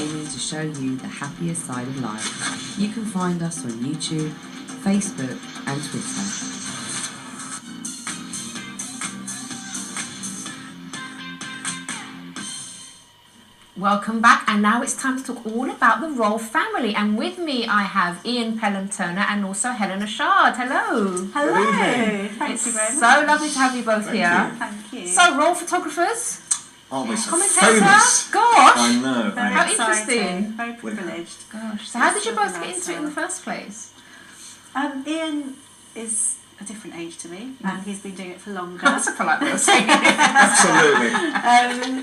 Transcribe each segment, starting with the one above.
aiming to show you the happier side of life. You can find us on YouTube, Facebook and Twitter. Welcome back, and now it's time to talk all about the royal family. And with me I have Ian Pelham-Turner and also Helena Chard. Hello. Hello. Thank It's you very much. so lovely to have you both here. Thank you. So, royal photographers, Aren't we so commentator. famous? Gosh, I know. Very How exciting, interesting. Very privileged. gosh. So, how did you both get into it in the first place? Ian is a different age to me, and he's been doing it for longer. That's a polite way of saying it. Absolutely.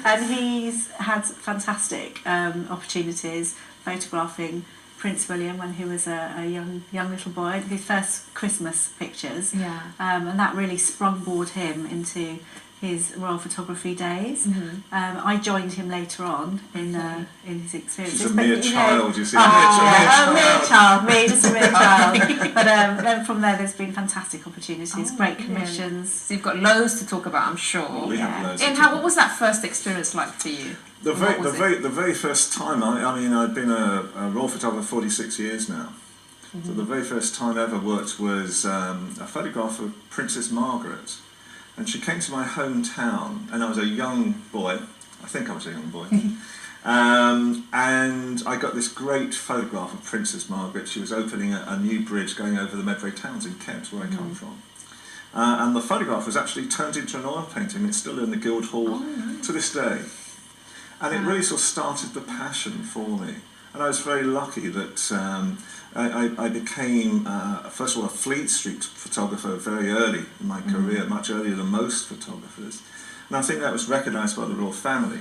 And he's had fantastic opportunities photographing Prince William when he was a young little boy, his first Christmas pictures. Yeah. And that really sprungboard him into his royal photography days. I joined him later on in his experiences. She's a mere child, you see. A mere child, just a mere child. But then from there, there's been fantastic opportunities, great commissions. So you've got loads to talk about, I'm sure. We have loads Ian, to what was that first experience like for you? The very first time, I mean, I've been a royal photographer 46 years now. So the very first time I ever worked was a photograph of Princess Margaret. And she came to my hometown, and I was a young boy. I think I was a young boy. And I got this great photograph of Princess Margaret. She was opening a new bridge going over the Medway Towns in Kent, where I come from. And the photograph was actually turned into an oil painting. It's still in the Guildhall to this day. And it really sort of started the passion for me. And I was very lucky that I became, first of all, a Fleet Street photographer very early in my career, much earlier than most photographers. And I think that was recognised by the royal family.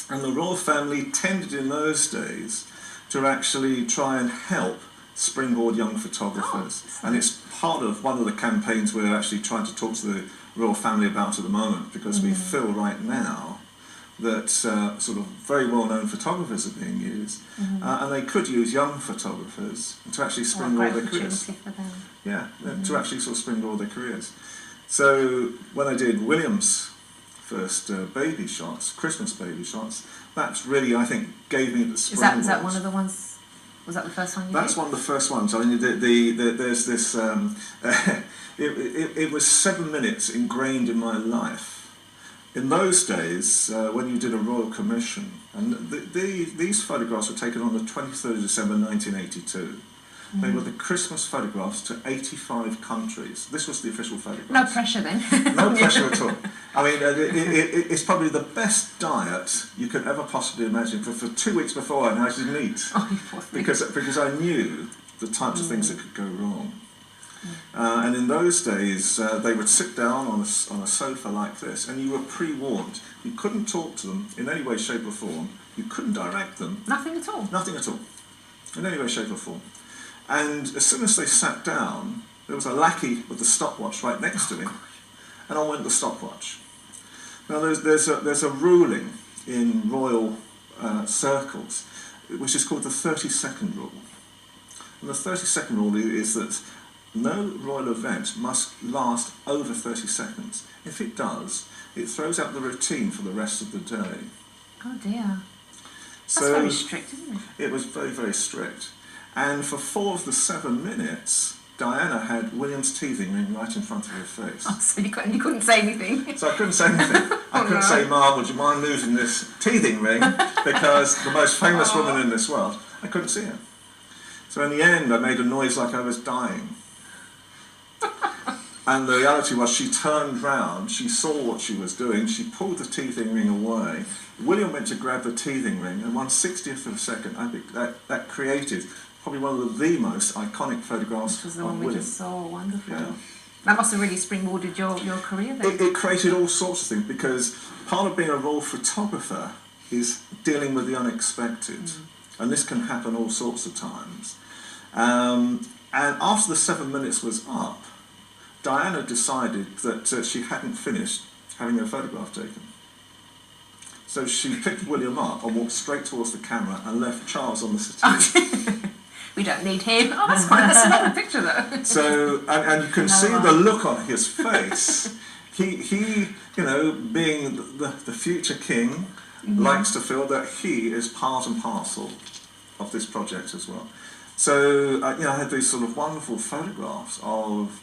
And the royal family tended in those days to actually try and help springboard young photographers. And it's part of one of the campaigns we're actually trying to talk to the royal family about at the moment, because we feel right now that sort of very well-known photographers are being used, and they could use young photographers to actually springboard their careers. For them. Yeah, to actually sort of springboard their careers. So when I did William's first baby shots, Christmas baby shots, that's really, I think, gave me the springboard. Is that one of the ones? Was that the first one you That's did? one of the first ones. I mean, there's this. It was 7 minutes ingrained in my life. In those days, when you did a royal commission, and these photographs were taken on the 23rd of December 1982. They were the Christmas photographs to 85 countries. This was the official photograph. No pressure then. No pressure at all. I mean, it's probably the best diet you could ever possibly imagine. For 2 weeks before, I had to eat because I knew the types of things that could go wrong. And in those days, they would sit down on a sofa like this, and you were pre-warned. You couldn't talk to them in any way, shape or form. You couldn't direct them. Nothing at all? Nothing at all. In any way, shape or form. And as soon as they sat down, there was a lackey with the stopwatch right next to him, and on went the stopwatch. Now there's a ruling in royal circles, which is called the 30-second rule. And the 30-second rule is that no royal event must last over 30 seconds. If it does, it throws out the routine for the rest of the day. Oh dear. So That's very strict, isn't it? It was very, very strict. And for 4 of the 7 minutes, Diana had William's teething ring right in front of her face. Oh, so you couldn't say anything? So I couldn't say anything. I couldn't say, "Ma, would you mind moving this teething ring?" Because the most famous woman in this world, I couldn't see her. So in the end, I made a noise like I was dying. And the reality was, she turned round, she saw what she was doing, she pulled the teething ring away. William went to grab the teething ring, and 1/60th of a second, that created probably one of the most iconic photographs Which was the of one we William. just saw. Wonderful. Yeah. That must have really springboarded your career then. It created all sorts of things, because part of being a royal photographer is dealing with the unexpected. And this can happen all sorts of times. And after the 7 minutes was up, Diana decided that she hadn't finished having her photograph taken. So she picked William up and walked straight towards the camera and left Charles on the settee. We don't need him. Oh, that's fine. That's another picture though. So, and you can see the look on his face. He, you know, being the future king, likes to feel that he is part and parcel of this project as well. So, I had these sort of wonderful photographs of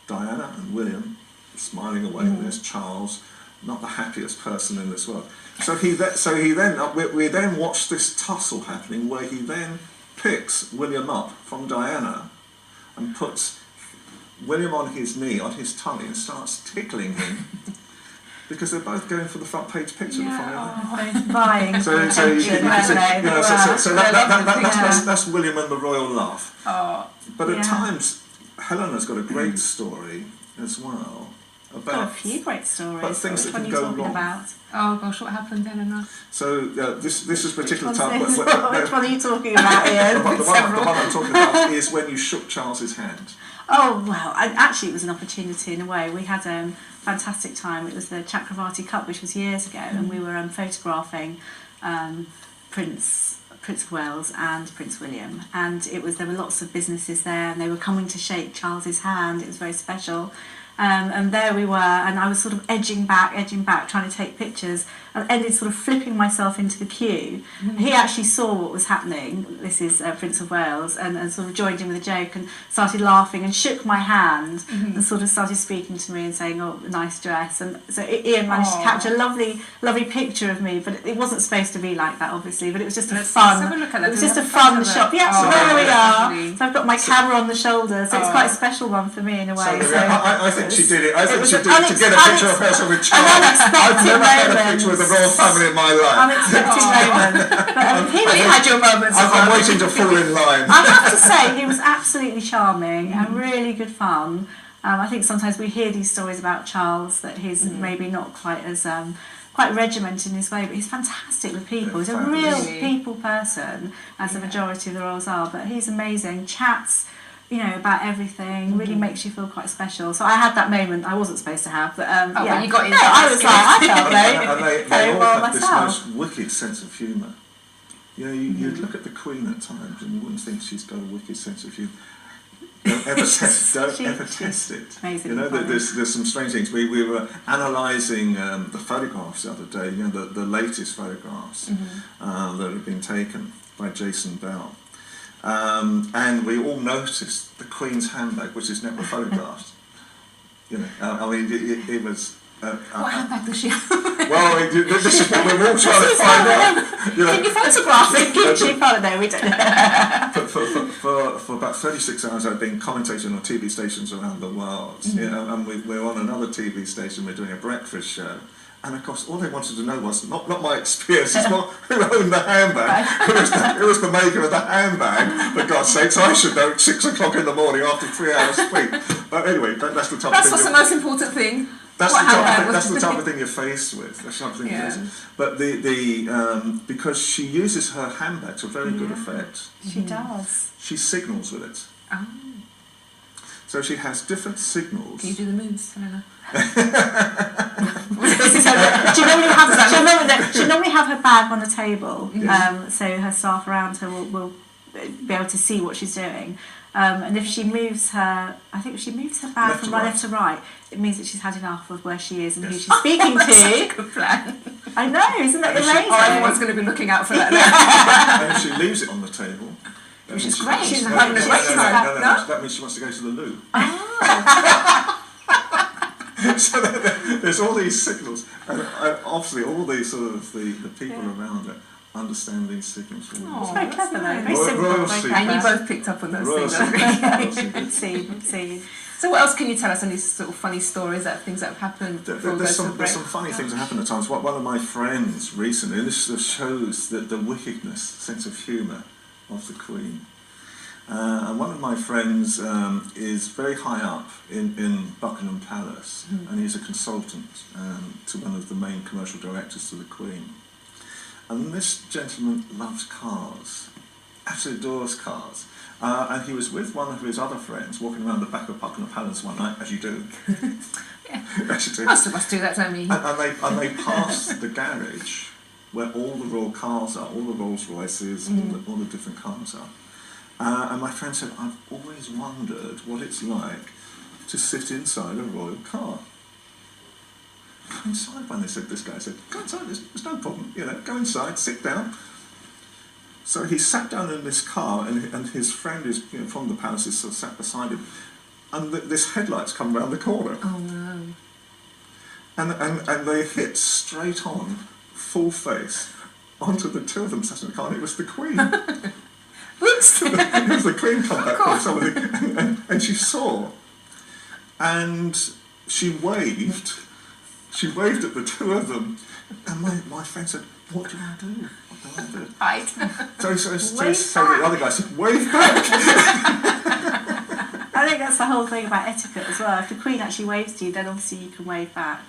Diana and William smiling away, and there's Charles, not the happiest person in this world. So we then watch this tussle happening where he then picks William up from Diana and puts William on his knee, on his tummy, and starts tickling him because they're both going for the front page picture. Vying for attention, that's William and the royal laugh. Oh, but at times, Helena's got a great story as well. Got a few great stories. But things that can Which go one are you talking wrong. about? Oh gosh, what happened, Helena? So this is a particular Which time. one are you talking about, Ian? The one I'm talking about is when you shook Charles's hand. Oh, well, actually it was an opportunity in a way. We had a fantastic time. It was the Chakravarti Cup, which was years ago, and we were photographing Prince of Wales and Prince William. And there were lots of businesses there, and they were coming to shake Charles's hand. It was very special. And there we were, and I was sort of edging back, trying to take pictures, and ended sort of flipping myself into the queue. He actually saw what was happening. This is Prince of Wales, and sort of joined in with a joke and started laughing and shook my hand and sort of started speaking to me and saying, "Oh, nice dress." And so Ian managed to capture a lovely picture of me, but it wasn't supposed to be like that, obviously. But it was just Let's have a look at that. It was just a fun shot. Yeah, so there we are. So I've got my camera on the shoulder, so it's quite a special one for me in a way. I think she did it. I think she did it to get a picture of herself with Charles. I've never had a picture with the royal family in my life. Unexpected moment. But he had your moments. I'm waiting to fall in line. I have to say, he was absolutely charming and really good fun. I think sometimes we hear these stories about Charles that he's maybe not quite as quite regimented in his way, but he's fantastic with people. He's a real people person, as the majority of the royals are. But he's amazing. Chats, about everything, really makes you feel quite special. So I had that moment I wasn't supposed to have, but you got in. I was like, I felt they all well have this myself. most wicked sense of humour. You'd look at the Queen at times and you wouldn't think she's got a wicked sense of humour. Don't ever test it. Amazing. There's some strange things. We were analysing the photographs the other day. The latest photographs that have been taken by Jason Bell. And we all noticed the Queen's handbag, which is never photographed. It was. What handbag does she have? Well, this is what we're all trying to find out. Can you photograph it? She found it. We don't know. For about 36 hours, I've been commentating on TV stations around the world. And we're on another TV station. We're doing a breakfast show. And of course, all they wanted to know was not my experience, it's more who owned the handbag, who was the maker of the handbag, for God's sake. So I should know at 6 o'clock in the morning after 3 hours sleep. But anyway, that's the type of thing. That's the most important thing. That's the type of thing you're faced with. That's the type of thing you're faced with. But because she uses her handbag to very good effect. She does. She signals with it. Oh. So she has different signals. Can you do the moves, Helena? She'll normally have her bag on the table, so her staff around her will be able to see what she's doing. And if she moves her, I think if she moves her bag from left to right, it means that she's had enough of where she is and who she's speaking to. That's a good plan. I know, isn't that amazing? Everyone's going to be looking out for that. And if she leaves it on the table, which is great. She's having a great time. That means she wants to go to the loo. So there's all these signals, and obviously all these sort of the people around her understand these signals. It's very clever though, very simple. And you both picked up on those things. See. So what else can you tell us on these sort of funny stories, things that have happened before there's some funny things that happen at times. One of my friends recently, and this shows the wickedness, sense of humour of the Queen. And one of my friends is very high up in Buckingham Palace, and he's a consultant to one of the main commercial directors to the Queen. And this gentleman loves cars, absolutely adores cars. And he was with one of his other friends walking around the back of Buckingham Palace one night, as you do. As you do. Most of us do that, don't we? And they passed the garage where all the royal cars are, all the Rolls Royces, all the different cars are. And my friend said, I've always wondered what it's like to sit inside a royal car. go inside. When they said, this guy said, go inside, there's no problem, go inside, sit down. So he sat down in this car, and his friend is from the palace is sort of sat beside him, and this headlights come round the corner. Oh no! And they hit straight on, full face, onto the two of them sat in the car, and it was the Queen. Oops! It was the Queen come back from somebody, and she saw, and she waved at the two of them, and my friend said, what do I do? What do I do? Right. So the other guy said, wave back. I think that's the whole thing about etiquette as well. If the Queen actually waves to you, then obviously you can wave back.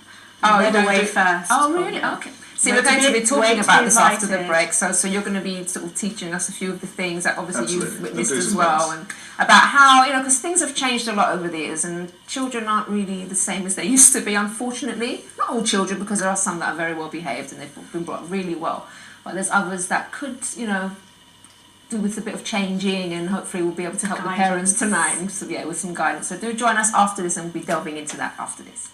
Oh, you never wave first. Oh, really? Probably. Okay. See, we're going to be talking about this after the break, so you're going to be sort of teaching us a few of the things that obviously you've witnessed as well, and about how, because things have changed a lot over the years, and children aren't really the same as they used to be, unfortunately. Not all children, because there are some that are very well behaved and they've been brought up really well, but there's others that could, do with a bit of changing, and hopefully we'll be able to help the parents tonight, and so, with some guidance. So do join us after this, and we'll be delving into that after this.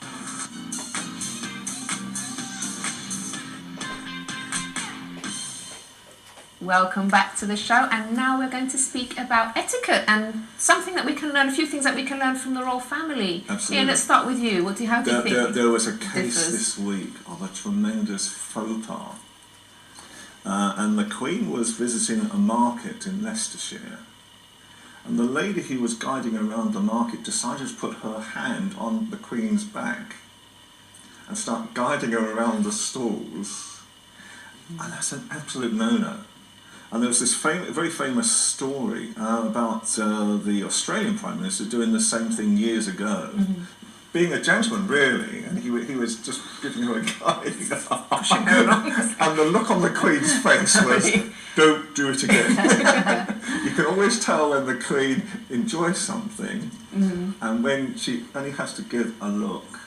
Welcome back to the show, and now we're going to speak about etiquette and something that we can learn, a few things that we can learn from the royal family. Absolutely. Ian, let's start with you. How do you think there was a case differs? this week of a tremendous faux pas. And the Queen was visiting a market in Leicestershire, and the lady who was guiding around the market decided to put her hand on the Queen's back and start guiding her around the stalls. And that's an absolute no-no. And there was this very famous story about the Australian Prime Minister doing the same thing years ago, being a gentleman really, and he was just giving her a guide. And the look on the Queen's face was, don't do it again. You can always tell when the Queen enjoys something, and when she only has to give a look.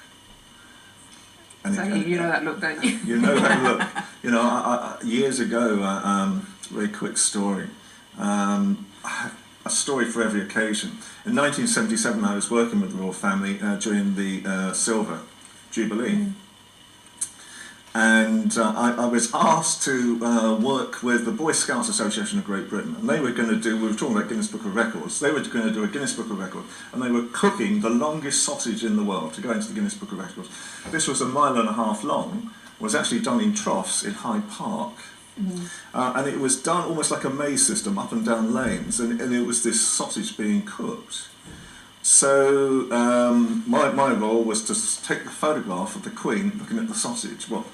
And so you know that look, don't you? You know that look. I, years ago, very quick story. I have a story for every occasion. In 1977, I was working with the royal family during the Silver Jubilee. And I was asked to work with the Boy Scouts Association of Great Britain, and they were going to do, we were talking about Guinness Book of Records, they were going to do a Guinness Book of Records, and they were cooking the longest sausage in the world to go into the Guinness Book of Records. This was 1.5 miles long, was actually done in troughs in Hyde Park. And it was done almost like a maze system, up and down lanes, and it was this sausage being cooked. So my role was to take the photograph of the Queen looking at the sausage, 1.5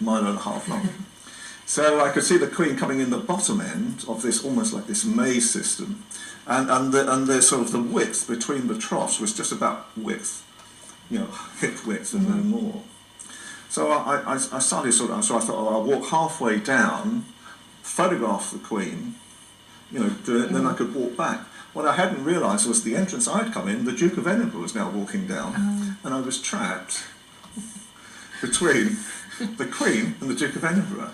miles long. So I could see the Queen coming in the bottom end of this, almost like this maze system, and the sort of the width between the troughs was just about width, hip width and no more. So I started so I thought, I'll walk halfway down, photograph the Queen, then I could walk back. What I hadn't realised was the entrance I'd come in, the Duke of Edinburgh was now walking down, and I was trapped between the Queen and the Duke of Edinburgh.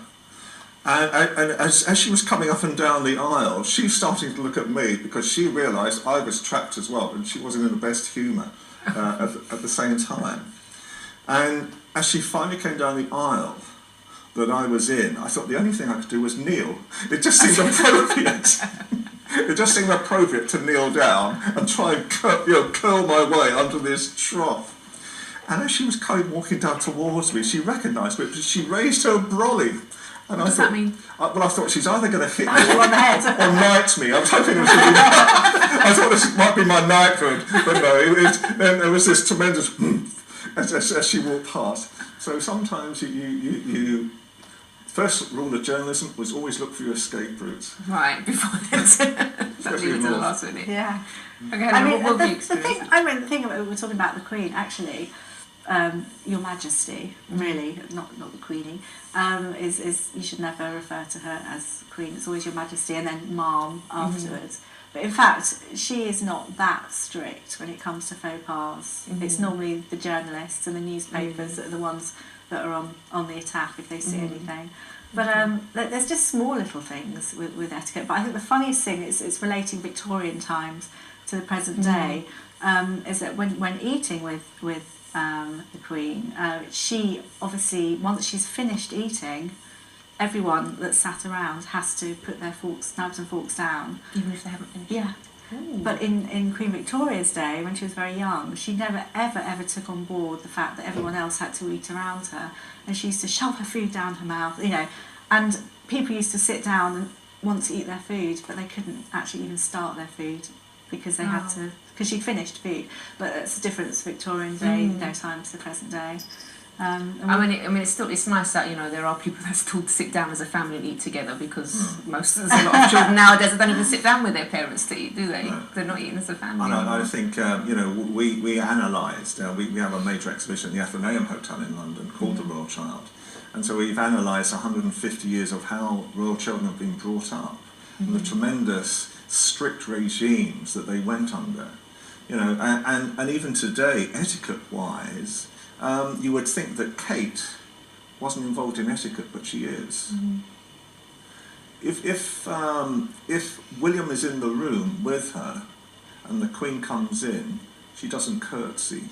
And as she was coming up and down the aisle, she was starting to look at me because she realised I was trapped as well, and she wasn't in the best humour at the same time. And as she finally came down the aisle that I was in, I thought the only thing I could do was kneel. It just seemed appropriate. It just seemed appropriate to kneel down and try and curl my way under this trough. And as she was walking down towards me, she recognised me, but she raised her brolly. And what does that mean? I thought she's either going to hit me on the head or knight me. I was hoping it was going to be I thought this might be my knighthood, but no, then there was this tremendous as she walked past. So sometimes you first rule of journalism was always look for your escape routes. Right, before that leads to the last minute. Yeah. Okay, I mean, the thing about we're talking about the Queen, actually, Your Majesty, really, not the Queenie, is you should never refer to her as Queen. It's always Your Majesty and then Ma'am afterwards. But in fact, she is not that strict when it comes to faux pas. It's normally the journalists and the newspapers that are the ones that are on the attack if they see anything. But there's just small little things with etiquette. But I think the funniest thing is it's relating Victorian times to the present day, is that when eating with the Queen. She obviously, once she's finished eating, everyone that sat around has to put their knives and forks down. Even if they haven't finished? Yeah. Ooh. But in Queen Victoria's day, when she was very young, she never, ever took on board the fact that everyone else had to eat around her. And she used to shove her food down her mouth, and people used to sit down and want to eat their food, but they couldn't actually even start their food because they had to, because she'd finished food. But it's the difference Victorian day, no time to the present day. It's nice that there are people that still sit down as a family and eat together, because there's a lot of children nowadays that don't even sit down with their parents to eat, do they? No. They're not eating as a family. I think we analysed. We have a major exhibition at the Athenaeum Hotel in London called the Royal Child, and so we've analysed 150 years of how royal children have been brought up, and the tremendous strict regimes that they went under, and even today, etiquette-wise. You would think that Kate wasn't involved in etiquette, but she is. If William is in the room with her and the Queen comes in, she doesn't curtsy.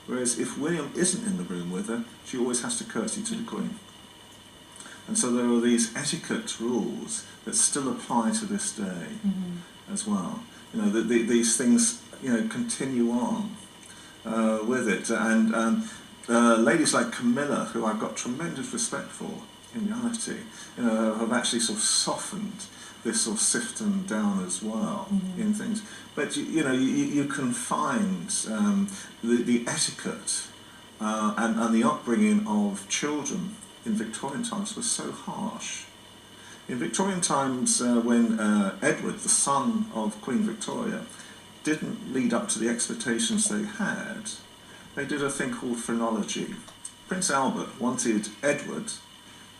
Whereas if William isn't in the room with her, she always has to curtsy to the Queen. And so there are these etiquette rules that still apply to this day as well. These things continue on. With it, and ladies like Camilla, who I've got tremendous respect for in reality, have actually sort of softened this sort of sifting down as well in things. But you can find the etiquette and the upbringing of children in Victorian times was so harsh. In Victorian times, when Edward, the son of Queen Victoria, didn't lead up to the expectations they had, they did a thing called phrenology. Prince Albert wanted Edward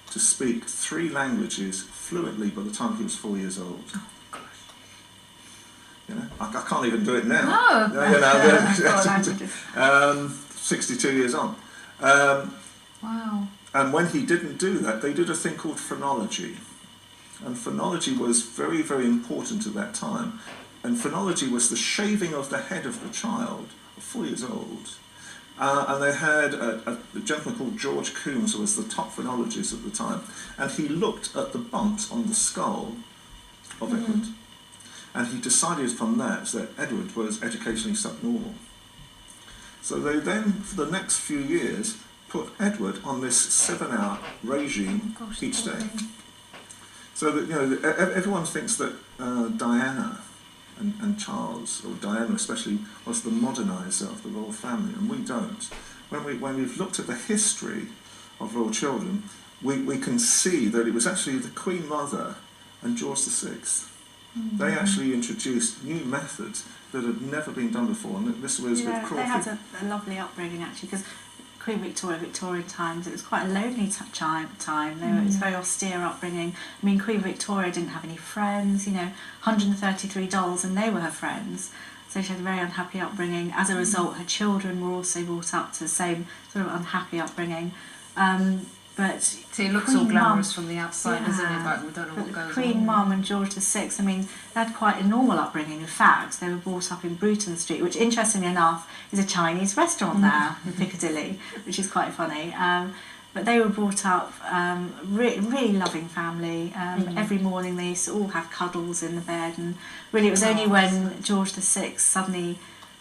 to speak 3 languages fluently by the time he was 4 years old. Oh, gosh. I can't even do it now. No. 62 years on. Wow. And when he didn't do that, they did a thing called phrenology. And phrenology was very, very important at that time. And phrenology was the shaving of the head of the child, 4 years old. And they had a gentleman called George Coombs, who was the top phrenologist at the time. And he looked at the bumps on the skull of Edward. And he decided from that Edward was educationally subnormal. So they then, for the next few years, put Edward on this 7-hour regime each day. So that everyone thinks that Diana and Charles, or Diana especially, was the moderniser of the royal family, and we don't. When we've looked at the history of royal children, we can see that it was actually the Queen Mother and George VI. They actually introduced new methods that had never been done before, and this was with cruelty. They had a lovely upbringing actually, because Queen Victoria, Victorian times, it was quite a lonely time. It was a very austere upbringing. I mean, Queen Victoria didn't have any friends, 133 dolls, and they were her friends. So she had a very unhappy upbringing. As a result, her children were also brought up to the same sort of unhappy upbringing. But see, it looks all glamorous from the outside, doesn't it? But we don't know what goes on. Queen Mum and George VI, I mean, they had quite a normal upbringing. In fact, they were brought up in Bruton Street, which, interestingly enough, is a Chinese restaurant now in Piccadilly, which is quite funny. But they were brought up, really loving family. Every morning they used to all have cuddles in the bed, and really it was only when George VI suddenly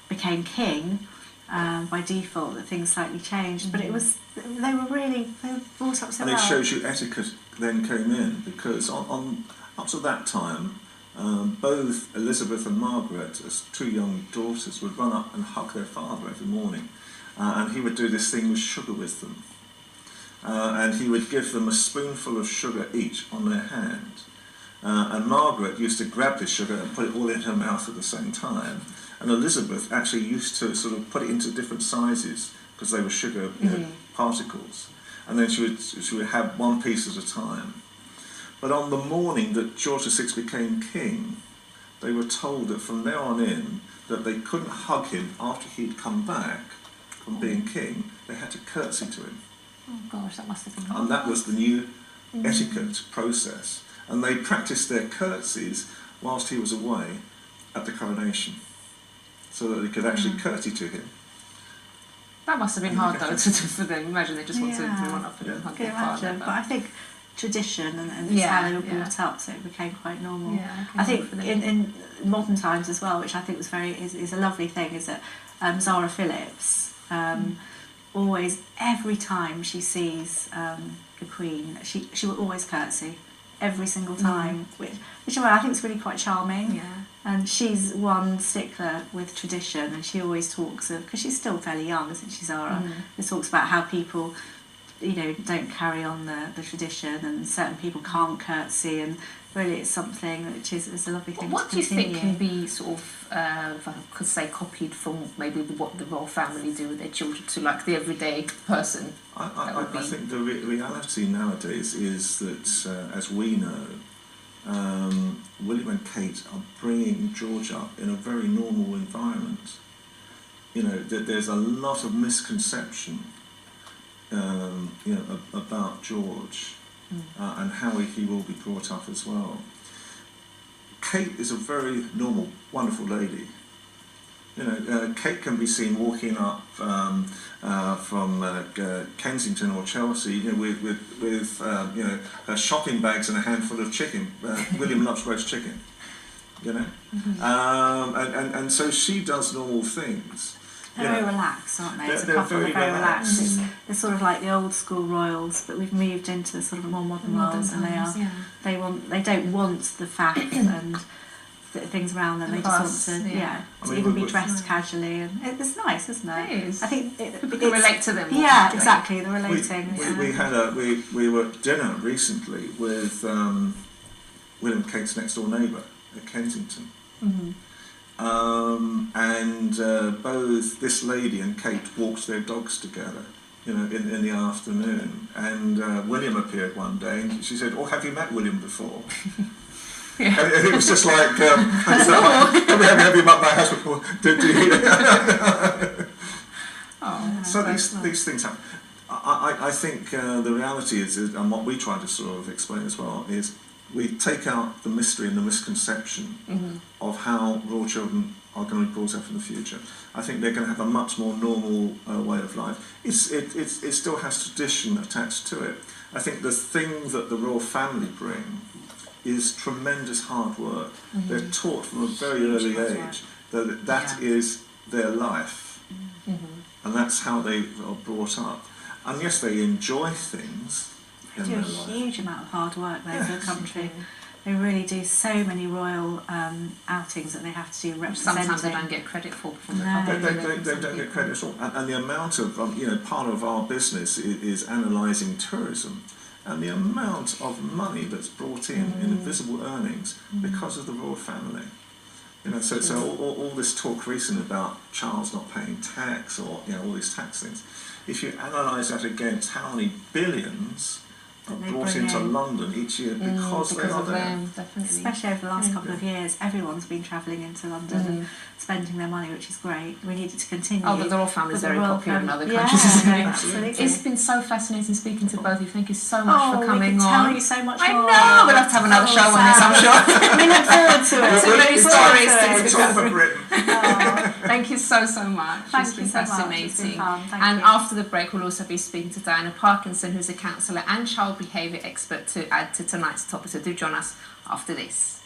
became king, by default, that things slightly changed. But it was, they were brought up so well. And it shows you etiquette then came in, because on up to that time, both Elizabeth and Margaret, as 2 young daughters, would run up and hug their father every morning, and he would do this thing with sugar with them. And he would give them a spoonful of sugar each on their hand. And Margaret used to grab this sugar and put it all in her mouth at the same time. And Elizabeth actually used to sort of put it into different sizes, because they were sugar particles. And then she would have one piece at a time. But on the morning that George VI became king, they were told that from there on in, that they couldn't hug him after he'd come back from being king. They had to curtsy to him. Oh gosh, that must have been hard. And that was the new etiquette process. And they practiced their curtsies whilst he was away at the coronation, so that they could actually curtsy to him. That must have been hard though to do for them. Imagine they just want to run up and hug their partner. But I think tradition and it's how they were brought up, so it became quite normal. I think in modern times as well, which I think was is a lovely thing, is that Zara Phillips always, every time she sees the Queen, she will always curtsy every single time, which I think is really quite charming. Yeah. And she's one stickler with tradition, and she always talks of, because she's still fairly young, isn't she, Zara? She talks about how people, don't carry on the tradition, and certain people can't curtsy, and really it's something which is a lovely thing to continue. What do you think can be sort of, if I could say, copied from maybe what the royal family do with their children to like the everyday person? I think the reality nowadays is that, as we know, William and Kate are bringing George up in a very normal environment. There's a lot of misconception, about George and how he will be brought up as well. Kate is a very normal, wonderful lady. Kate can be seen walking up from Kensington or Chelsea, with her shopping bags and a handful of chicken. William loves roast chicken, and so she does normal things. They're very relaxed, aren't they? They're very relaxed. It's sort of like the old school royals, but we've moved into the sort of more modern royals, and they don't want the faff and things around them. They just want to even be dressed casually, and it's nice, isn't it? It is. I think people can relate to them. Yeah, exactly. They're relating. We were at dinner recently with William Kate's next door neighbour at Kensington. And both this lady and Kate walked their dogs together, in the afternoon. And William appeared one day, and she said, "Oh, have you met William before?" And it was just like, have you met my husband before? So these things happen. I think the reality is, and what we try to sort of explain as well, is we take out the mystery and the misconception of how royal children are going to be brought up in the future. I think they're going to have a much more normal way of life. It still has tradition attached to it. I think the thing that the royal family bring is tremendous hard work. They're taught from a very early age that is their life, and that's how they are brought up. And yes, they enjoy things. They do a huge amount of hard work there for the country. They really do so many royal outings that they have to do representing. Sometimes they don't get credit for. They don't get credit at all. And the amount of, part of our business is analysing tourism, and the amount of money that's brought in invisible earnings because of the royal family. So all this talk recently about Charles not paying tax, or all these tax things, if you analyse that against how many billions are brought into London each year because they are there. Especially over the last couple of years, everyone's been travelling into London and spending their money, which is great. We need it to continue. Oh, but the royal family is very popular in other countries, isn't it? Absolutely. It's been so fascinating speaking to both of you. Thank you so much for coming on. Tell you so much more. I know, we'll have to have another show on this, I'm sure. We look forward to it. So many stories to talk for Britain. Thank you so much. It's been fascinating. It's been fun. And after the break, we'll also be speaking to Diana Parkinson, who's a counsellor and child behaviour expert, to add to tonight's topic. So do join us after this.